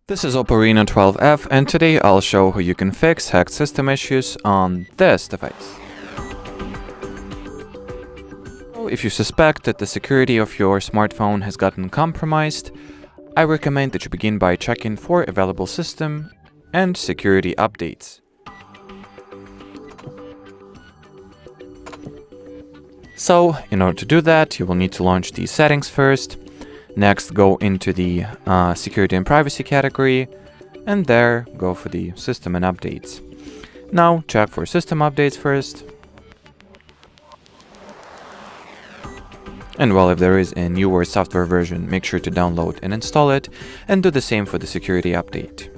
This is OPPO Reno12 F, and today I'll show how you can fix hacked system issues on this device. So if you suspect that the security of your smartphone has gotten compromised, I recommend that you begin by checking for available system and security updates. So, in order to do that, you will need to launch the settings first. Next, go into the security and privacy category, and there go for the system and updates. Now check for system updates first. And well, if there is a newer software version, make sure to download and install it, and do the same for the security update.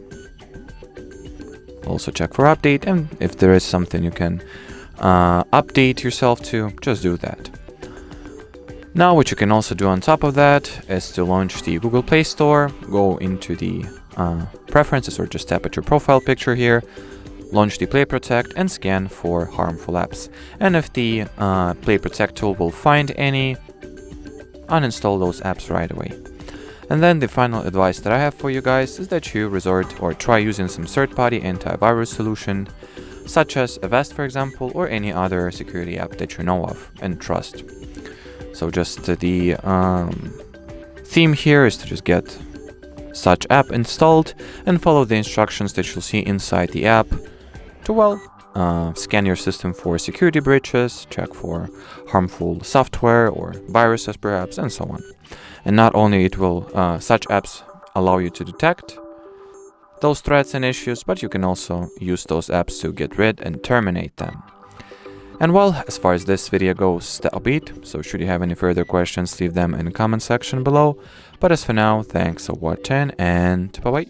Also check for update, and if there is something you can update yourself to, just do that. Now what you can also do on top of that is to launch the Google Play Store, go into the preferences or just tap at your profile picture here, launch the Play Protect and scan for harmful apps. And if the Play Protect tool will find any, uninstall those apps right away. And then the final advice that I have for you guys is that you resort or try using some third-party antivirus solution, such as Avast for example, or any other security app that you know of and trust. So just the theme here is to just get such app installed and follow the instructions that you'll see inside the app to, scan your system for security breaches, check for harmful software or viruses perhaps, and so on. And not only it will, such apps allow you to detect those threats and issues, but you can also use those apps to get rid and terminate them. And well, as far as this video goes, that'll be it. So should you have any further questions, leave them in the comment section below. But as for now, thanks for watching and bye bye.